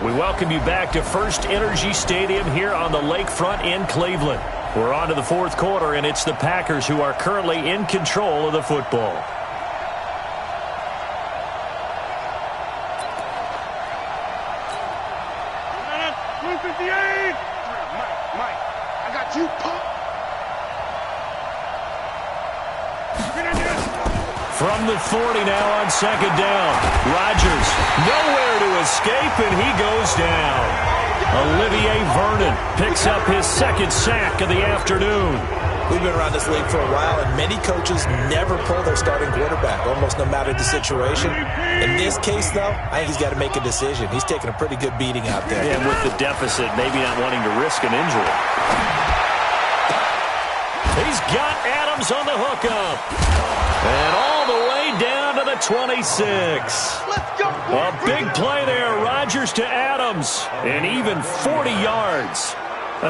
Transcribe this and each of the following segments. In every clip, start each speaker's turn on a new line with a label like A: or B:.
A: We welcome you back to First Energy Stadium here on the lakefront in Cleveland. We're on to the fourth quarter, and it's the Packers who are currently in control of the football.
B: Mike, I got you, punk.
A: From the 40 now on second down. Rodgers nowhere to escape, and he goes down. Olivier Vernon picks up his second sack of the afternoon.
C: We've been around this league for a while, and many coaches never pull their starting quarterback, almost no matter the situation. In this case, though, I think he's got to make a decision. He's taking a pretty good beating out there.
A: And with the deficit, maybe not wanting to risk an injury. He's got Adams on the hookup. And all the way down to the 26.
B: Let's go.
A: A big play there. Rodgers to Adams. And even 40 yards.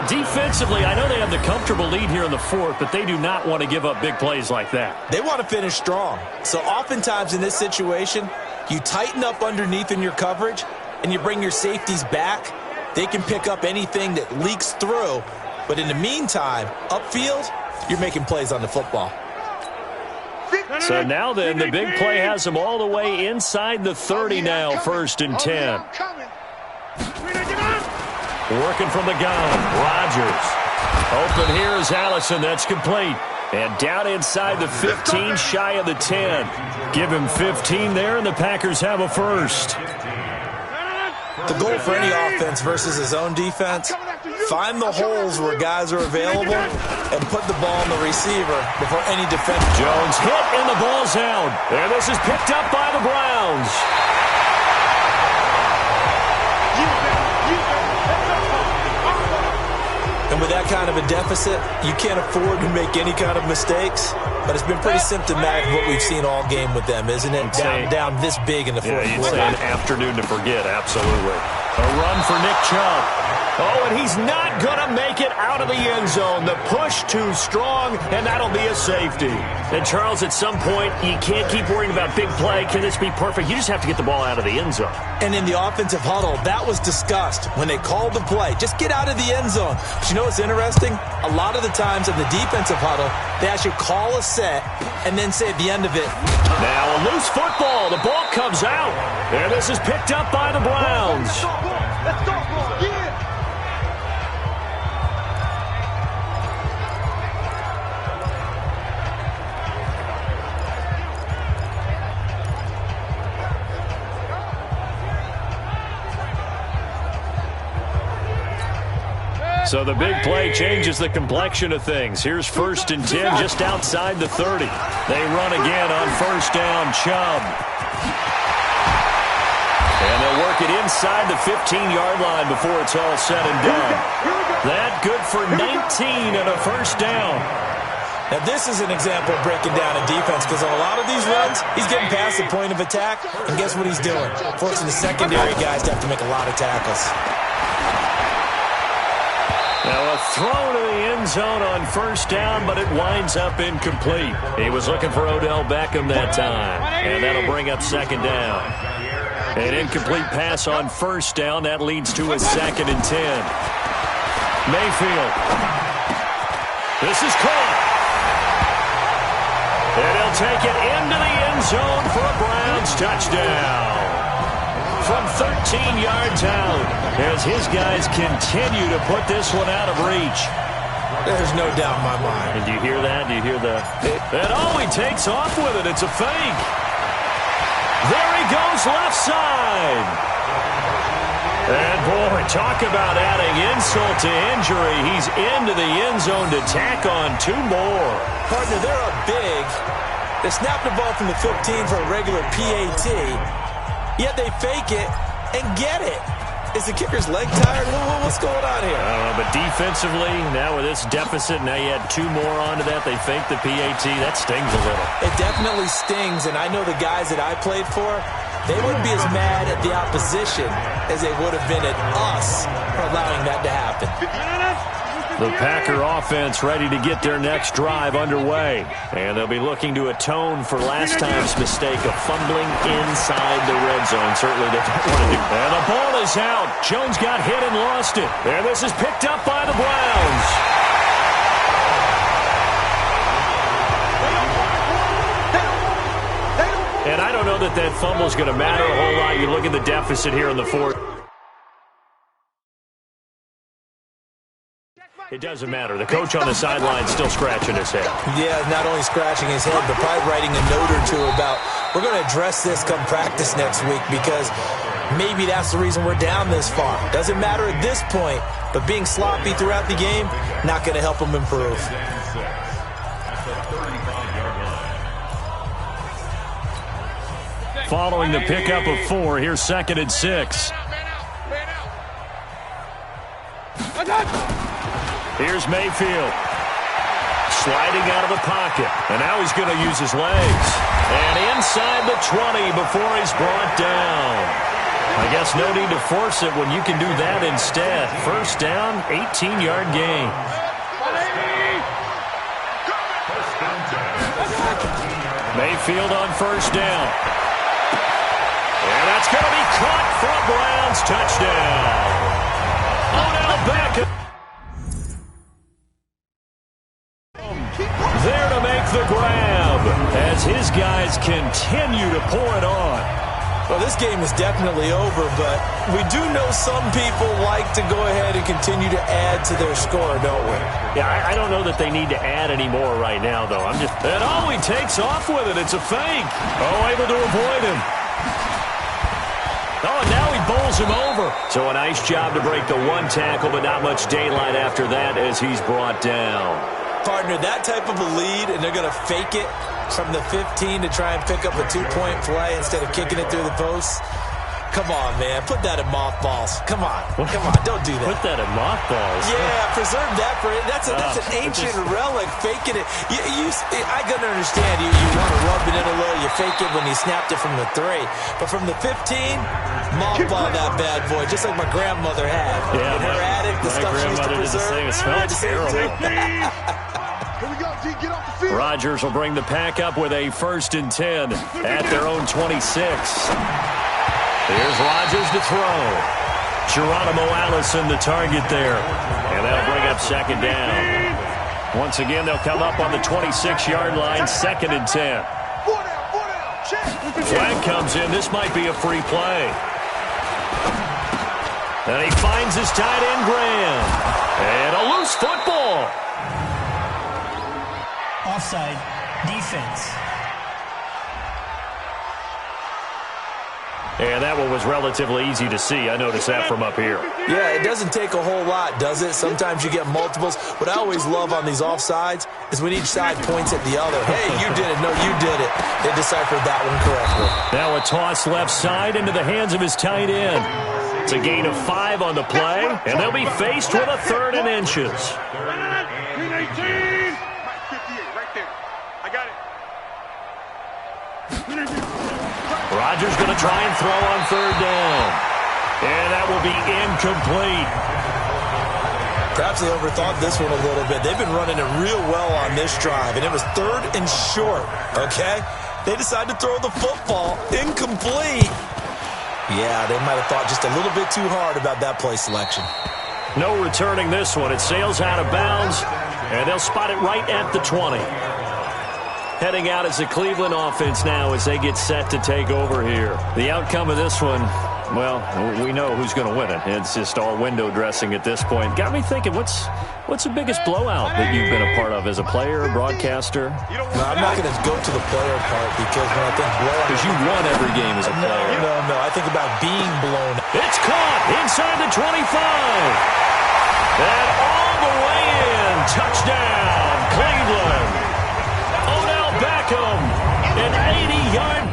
A: Defensively, I know they have the comfortable lead here in the fourth, but they do not want to give up big plays like that.
C: They want to finish strong. So oftentimes in this situation, you tighten up underneath in your coverage, and you bring your safeties back. They can pick up anything that leaks through. But in the meantime, upfield, you're making plays on the football.
A: So now then, the big play has them all the way inside the 30 now, 1st and 10. Working from the gun, Rodgers. Open here is Allison, that's complete. And down inside the 15, shy of the 10. Give him 15 there, and the Packers have a first.
C: The goal for any offense versus his own defense, find the holes where guys are available and put the ball on the receiver before any defender.
A: Jones hit, and the ball's out. And this is picked up by the Browns.
C: And with that kind of a deficit, you can't afford to make any kind of mistakes. But it's been pretty symptomatic of what we've seen all game with them, isn't it? Down this big in the fourth quarter.
A: You'd say an afternoon to forget, absolutely. A run for Nick Chubb. Oh, and he's not going to make it out of the end zone. The push too strong, and that'll be a safety. And, Charles, at some point, you can't keep worrying about big play. Can this be perfect? You just have to get the ball out of the end zone.
C: And in the offensive huddle, that was discussed when they called the play. Just get out of the end zone. But you know what's interesting? A lot of the times in the defensive huddle, they actually call a set and then say at the end of it,
A: now a loose football. The ball comes out. And this is picked up by the Browns.
B: Let's go, yeah.
A: So the big play changes the complexion of things. Here's 1st and 10 just outside the 30. They run again on 1st down, Chubb. And they'll work it inside the 15-yard line before it's all said and done. That good for 19 and a 1st down.
C: Now this is an example of breaking down a defense because on a lot of these runs, he's getting past the point of attack, and guess what he's doing? Forcing the secondary guys to have to make a lot of tackles.
A: Now a throw to the end zone on 1st down, but it winds up incomplete. He was looking for Odell Beckham that time, and that'll bring up 2nd down. An incomplete pass on 1st down. That leads to a 2nd and 10. Mayfield. This is caught. And he'll take it into the end zone for a Browns touchdown. From 13 yards out, as his guys continue to put this one out of reach.
C: There's no doubt in my mind.
A: And do you hear that? Do you hear the... And oh, he takes off with it. It's a fake. There he goes left side. And boy, talk about adding insult to injury. He's into the end zone to tack on 2 more.
C: Partner, they're up big. They snap the ball from the 15 for a regular PAT. Yet they fake it and get it. Is the kicker's leg tired? What's going on here?
A: I don't know, but defensively, now with this deficit, now you add 2 more onto that. They fake the PAT. That stings a little.
C: It definitely stings, and I know the guys that I played for, they wouldn't be as mad at the opposition as they would have been at us for allowing that to happen.
A: The Packer offense ready to get their next drive underway. And they'll be looking to atone for last time's mistake of fumbling inside the red zone. Certainly they don't want to do. And the ball is out. Jones got hit and lost it. And this is picked up by the Browns. And I don't know that that fumble is going to matter a whole lot. You look at the deficit here in the fourth. It doesn't matter. The coach on the sideline still scratching his head.
C: Yeah, not only scratching his head, but probably writing a note or two about, we're going to address this come practice next week because maybe that's the reason we're down this far. Doesn't matter at this point, but being sloppy throughout the game, not going to help him improve.
A: Following the pickup of 4, here's 2nd and 6. Here's Mayfield. Sliding out of the pocket. And now he's going to use his legs. And inside the 20 before he's brought down. I guess no need to force it when you can do that instead. First down, 18-yard gain. Mayfield on first down. And that's going to be caught for a Browns touchdown. Odell Beckham. There to make the grab as his guys continue to pour it on.
C: Well, this game is definitely over, but we do know some people like to go ahead and continue to add to their score, don't we?
A: Yeah, I don't know that they need to add any more right now, though. And he takes off with it. It's a fake. Oh, able to avoid him. Oh, and now he bowls him over. So a nice job to break the one tackle, but not much daylight after that as he's brought down.
C: Partner, that type of a lead, and they're going to fake it from the 15 to try and pick up a 2-point play instead of kicking it through the posts. Come on, man. Put that in mothballs. Come on. Come on. Don't do that.
A: Put that in mothballs.
C: Yeah, preserve that for it. That's an ancient relic, faking it. I can understand. You want to rub it in a little. You fake it when you snapped it from the 3. But from the 15, mothball that bad boy, just like my grandmother had.
A: Yeah,
C: in her attic, the stuff she used to preserve.
A: It smells terrible.
B: Here we go, G. Get off the field.
A: Rodgers will bring the pack up with a 1st and 10 at their own 26. Here's Rodgers to throw. Geronimo Allison the target there. And that'll bring up 2nd down. Once again, they'll come up on the 26-yard line, 2nd and 10. Flag comes in. This might be a free play. And he finds his tight end, Graham. And a loose football.
D: Offside, defense.
A: And that one was relatively easy to see. I noticed that from up here.
C: Yeah, it doesn't take a whole lot, does it? Sometimes you get multiples. What I always love on these offsides is when each side points at the other. Hey, you did it. No, you did it. They deciphered that one correctly.
A: Now a toss left side into the hands of his tight end. It's a gain of 5 on the play, and they'll be faced with a 3rd and inches.
B: 319. 58, right there. I got it.
A: Rodgers going to try and throw on 3rd down. And that will be incomplete.
C: Perhaps they overthought this one a little bit. They've been running it real well on this drive, and it was 3rd and short, okay? They decided to throw the football incomplete. Yeah, they might have thought just a little bit too hard about that play selection.
A: No returning this one. It sails out of bounds, and they'll spot it right at the 20. Heading out as the Cleveland offense now as they get set to take over here. The outcome of this one, well, we know who's going to win it. It's just all window dressing at this point. Got me thinking, what's the biggest blowout that you've been a part of as a player, broadcaster?
C: No, I'm not going to go to the player part because when I think blowout...
A: Because you won every game as a player.
C: No. I think about being blown.
A: It's caught inside the 25. And all the way in. Touchdown, Cleveland. Odell Beckham, an 80-yard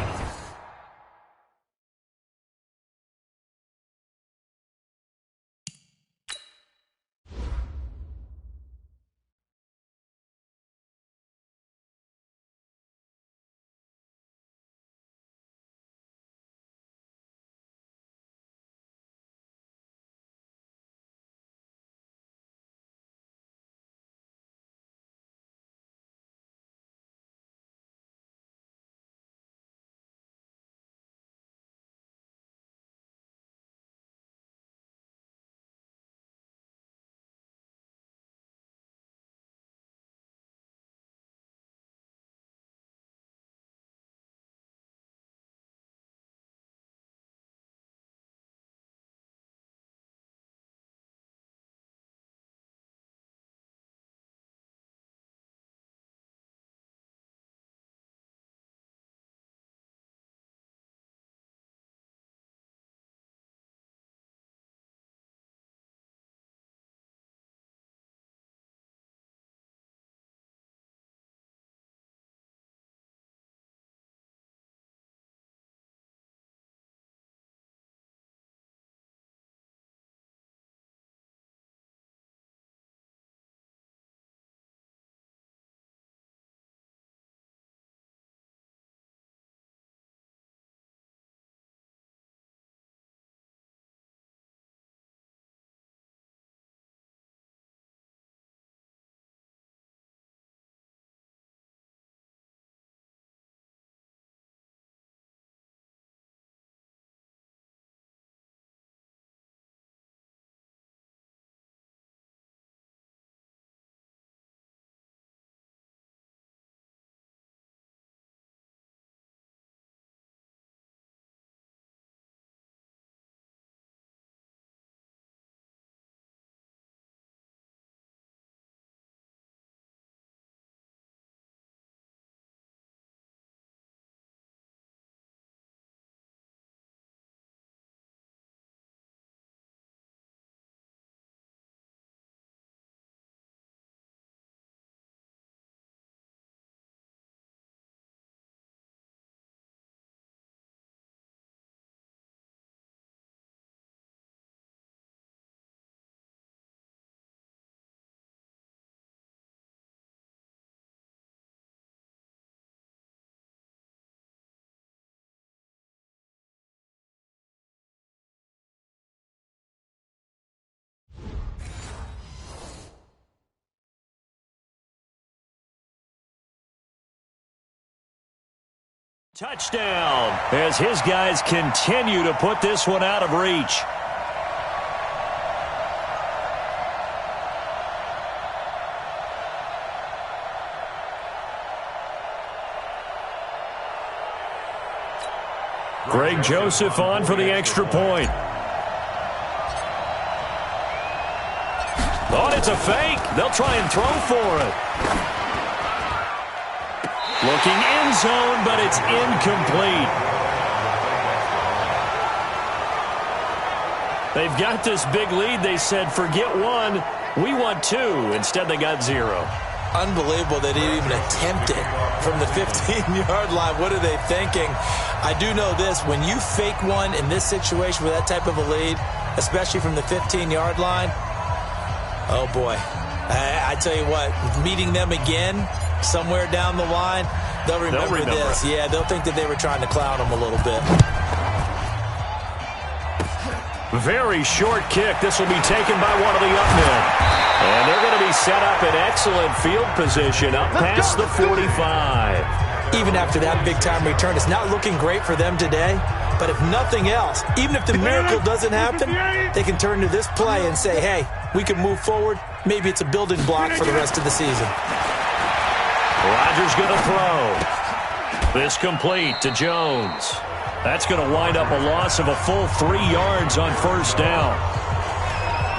A: Touchdown as his guys continue to put this one out of reach. Greg Joseph on for the extra point. Oh, it's a fake. They'll try and throw for it. Looking end zone, but it's incomplete. They've got this big lead. They said, forget one, we want two. Instead, they got zero.
C: Unbelievable they didn't even attempt it from the 15-yard line. What are they thinking? I do know this. When you fake one in this situation with that type of a lead, especially from the 15-yard line, oh, boy. I tell you what, meeting them again somewhere down the line, they'll remember this. Yeah, they'll think that they were trying to clown them a little bit.
A: Very short kick. This will be taken by one of the up men. And they're going to be set up in excellent field position up past the 45.
C: Even after that big-time return, it's not looking great for them today. But if nothing else, even if the miracle doesn't happen, they can turn to this play and say, hey, we can move forward. Maybe it's a building block for the rest of the season.
A: Rodgers going to throw. This complete to Jones. That's going to wind up a loss of a full 3 yards on first down.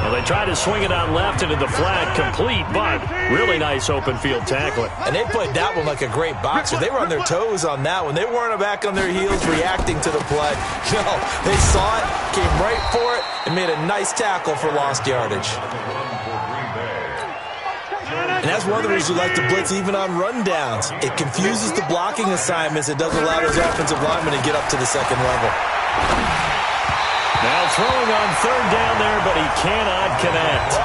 A: Well, they tried to swing it out left into the flat, complete, but really nice open field tackling.
C: And they played that one like a great boxer. They were on their toes on that one. They weren't back on their heels reacting to the play. No, they saw it, came right for it, and made a nice tackle for lost yardage. And that's one of the reasons we like to blitz even on rundowns. It confuses the blocking assignments. It doesn't allow those offensive linemen to get up to the second level.
A: Now throwing on third down there, but he cannot connect.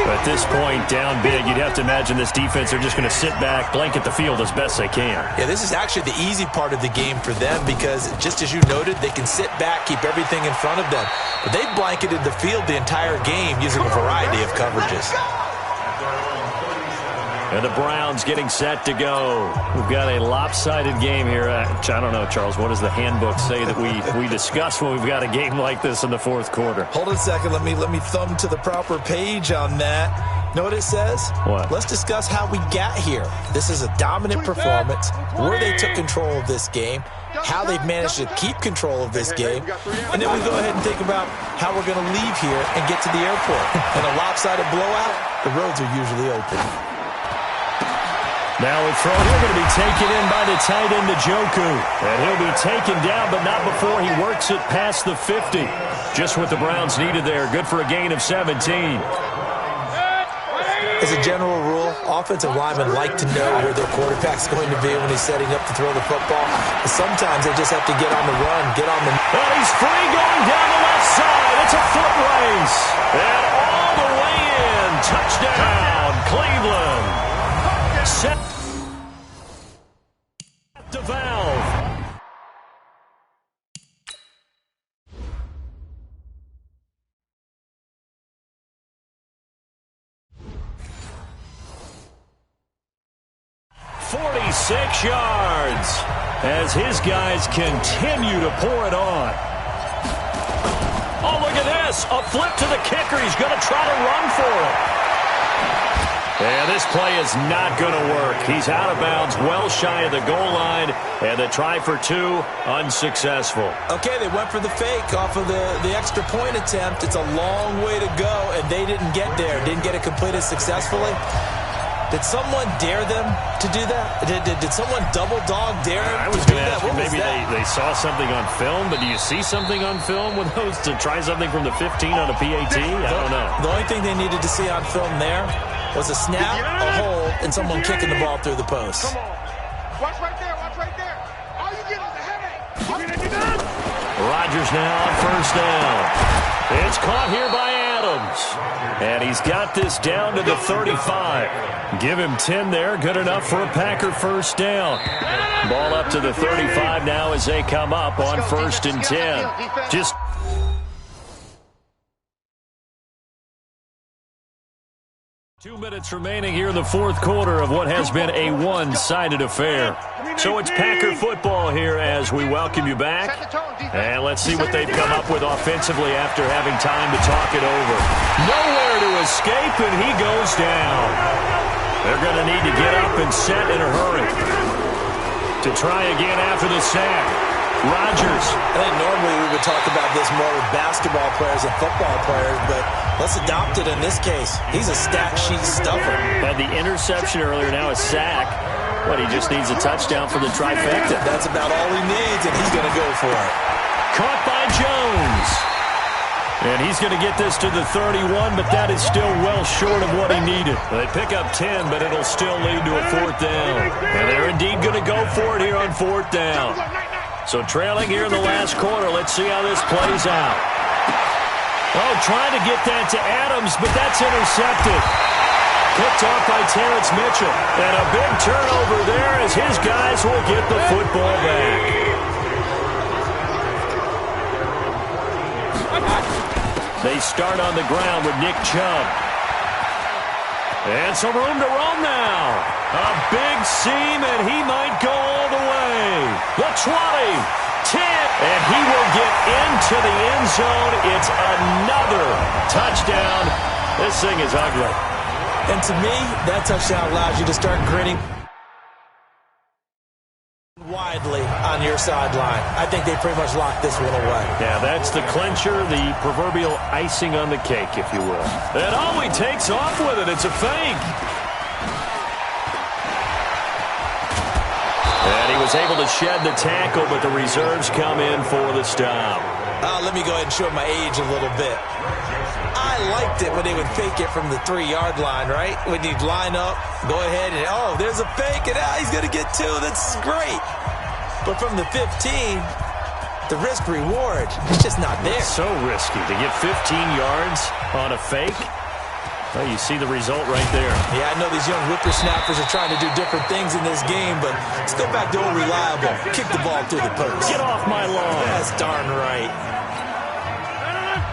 A: At this point, down big, you'd have to imagine this defense are just going to sit back, blanket the field as best they can.
C: Yeah, this is actually the easy part of the game for them because, just as you noted, they can sit back, keep everything in front of them. But they've blanketed the field the entire game using a variety of coverages.
A: And the Browns getting set to go. We've got a lopsided game here. I don't know, Charles, what does the handbook say that we discuss when we've got a game like this in the fourth quarter?
C: Hold on a second. Let me thumb to the proper page on that. Know what it says?
A: What?
C: Let's discuss how we got here. This is a dominant performance, where they took control of this game, how they've managed to keep control of this game, and then we go ahead and think about how we're going to leave here and get to the airport. In a lopsided blowout, the roads are usually open.
A: Now a throw here going to be taken in by the tight end, Njoku. And he'll be taken down, but not before he works it past the 50. Just what the Browns needed there. Good for a gain of 17.
C: As a general rule, offensive linemen like to know where their quarterback's going to be when he's setting up to throw the football. But sometimes they just have to get on the run, get on the...
A: Well, he's free going down the left side. It's a foot race. And all the way in. Touchdown, Cleveland. Set the valve. "46 yards as his guys continue to pour it on. Oh, look at this. A flip to the kicker. He's going to try to run for it. And this play is not going to work. He's out of bounds, well shy of the goal line, and the try for two, unsuccessful.
C: Okay, they went for the fake off of the extra point attempt. It's a long way to go, and they didn't get there, didn't get it completed successfully. Did someone dare them to do that? Did someone double dog dare them
A: I was
C: to do
A: going to
C: that?
A: ask you, maybe they saw something on film, but do you see something on film with those to try something from the 15 on a PAT? I don't know.
C: The only thing they needed to see on film there was a snap, a hold, and someone kicking the ball through the post.
B: Come on. Watch right there. Watch right there. All you get is a headache.
A: Rodgers now on first down. It's caught here by Adams. And he's got this down to the 35. Give him 10 there. Good enough for a Packer first down. Ball up to the 35 now as they come up on first and 10. Just 2 minutes remaining here in the fourth quarter of what has been a one-sided affair. So it's Packer football here as we welcome you back. And let's see what they've come up with offensively after having time to talk it over. Nowhere to escape, and he goes down. They're going to need to get up and set in a hurry to try again after the sack. Rodgers.
C: I think normally we would talk about this more with basketball players and football players, but let's adopt it in this case. He's a stat sheet stuffer.
A: Had the interception earlier, now a sack. But he just needs a touchdown for the trifecta.
C: That's about all he needs, and he's going to go for it.
A: Caught by Jones. And he's going to get this to the 31, but that is still well short of what he needed. They pick up 10, but it'll still lead to a fourth down. And they're indeed going to go for it here on fourth down. So trailing here in the last quarter. Let's see how this plays out. Oh, trying to get that to Adams, but that's intercepted. Picked off by Terrence Mitchell. And a big turnover there as his guys will get the football back. They start on the ground with Nick Chubb. And some room to roam now. A big seam, and he might go all the way. The 20, 10, and he will get into the end zone. It's another touchdown. This thing is ugly.
C: And to me, that touchdown allows you to start grinning widely on your sideline. I think they pretty much locked this one away.
A: Yeah, that's the clincher, the proverbial icing on the cake, if you will. And oh, he takes off with it. It's a fake. And he was able to shed the tackle, but the reserves come in for the stop.
C: Let me go ahead and show my age a little bit. I liked it when they would fake it from the 3-yard line, right? When you'd line up, go ahead and, oh, there's a fake, and he's going to get 2. That's great. But from the 15, the risk-reward, it's just not there.
A: So risky to get 15 yards on a fake. Well, you see the result right there.
C: Yeah, I know these young whippersnappers are trying to do different things in this game, but let's go back to old reliable. Kick the ball through the post.
A: Get off my lawn.
C: That's darn right.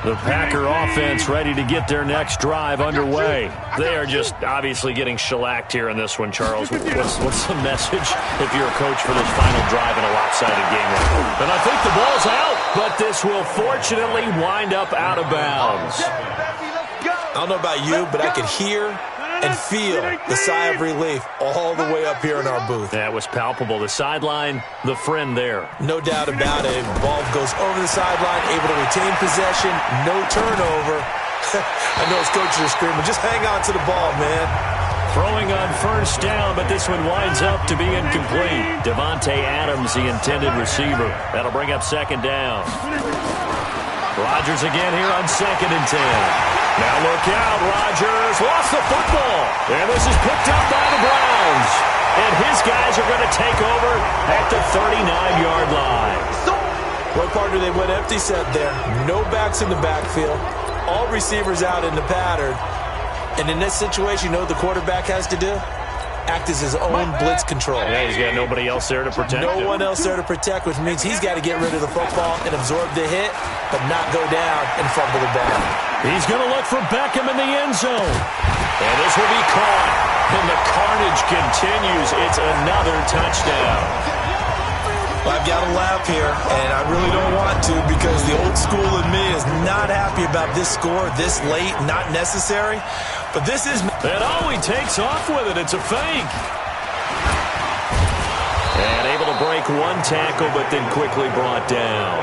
A: The Packer offense ready to get their next drive underway. They are just obviously getting shellacked here in this one, Charles. What's the message if you're a coach for this final drive in a lopsided game? And I think the ball's out, but this will fortunately wind up out of bounds.
C: I don't know about you, but I could hear and feel the sigh of relief all the way up here in our booth.
A: That was palpable. The sideline, the friend there.
C: No doubt about it. Ball goes over the sideline, able to retain possession, no turnover. I know his coaches are screaming, just hang on to the ball, man.
A: Throwing on first down, but this one winds up to be incomplete. Devontae Adams, the intended receiver. That'll bring up second down. Rodgers again here on 2nd and 10. Now look out, Rodgers lost the football. And this is picked up by the Browns. And his guys are going to take over at the 39-yard line.
C: Well, partner, they went empty set there. No backs in the backfield. All receivers out in the pattern. And in this situation, you know what the quarterback has to do? Act as his own blitz control.
A: Yeah, he's got nobody else there to protect him.
C: No one else there to protect, which means he's got to get rid of the football and absorb the hit, but not go down and fumble the ball.
A: He's going to look for Beckham in the end zone. And this will be caught. And the carnage continues. It's another touchdown.
C: Well, I've got to laugh here, and I really don't want to because the old school in me is not happy about this score this late, not necessary. But this is...
A: And oh, he takes off with it. It's a fake. And able to break one tackle, but then quickly brought down.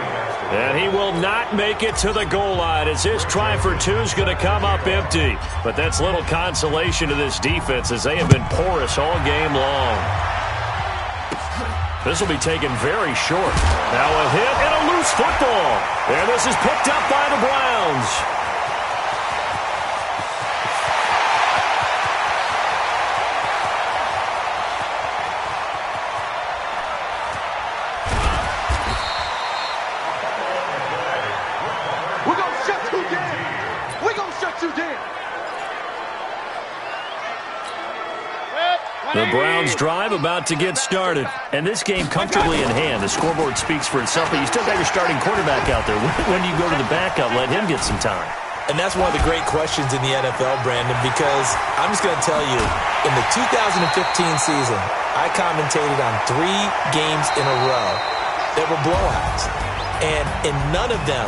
A: And he will not make it to the goal line as his try for 2 is going to come up empty. But that's little consolation to this defense as they have been porous all game long. This will be taken very short. Now a hit and a loose football. And this is picked up by the Browns. The Browns drive about to get started. And this game comfortably in hand. The scoreboard speaks for itself, but you still got your starting quarterback out there. When do you go to the backup, let him get some time?
C: And that's one of the great questions in the NFL, Brandon, because I'm just going to tell you, in the 2015 season, I commentated on 3 games in a row that were blowouts. And in none of them